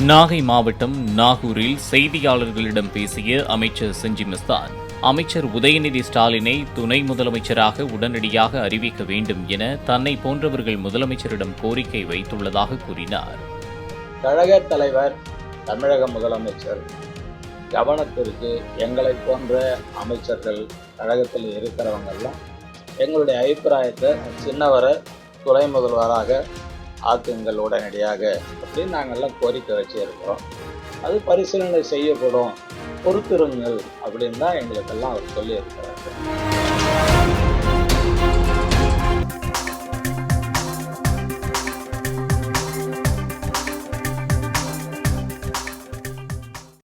நாகை மாவட்டம் நாகூரில் செய்தியாளர்களிடம் பேசிய அமைச்சர் செஞ்சி மஸ்தான், அமைச்சர் உதயநிதி ஸ்டாலினை துணை முதலமைச்சராக உடனடியாக அறிவிக்க வேண்டும் என தன்னை போன்றவர்கள் முதலமைச்சரிடம் கோரிக்கை வைத்துள்ளதாக கூறினார். கழக தலைவர், தமிழக முதலமைச்சர் கவனத்திற்கு எங்களை போன்ற அமைச்சர்கள் கழகத்தில் இருக்கிறவங்கெல்லாம் எங்களுடைய அபிப்பிராயத்தை சின்னவரை துணை முதல்வராக ஆக்குங்கள் உடனடியாக அப்படின்னு நாங்கள்லாம் கோரிக்கை வச்சு இருக்கிறோம். அது பரிசீலனை செய்யப்படும், பொறுத்திருங்கள் அப்படின்னு தான் எங்களுக்கெல்லாம் அவர் சொல்லியிருக்கிறார்.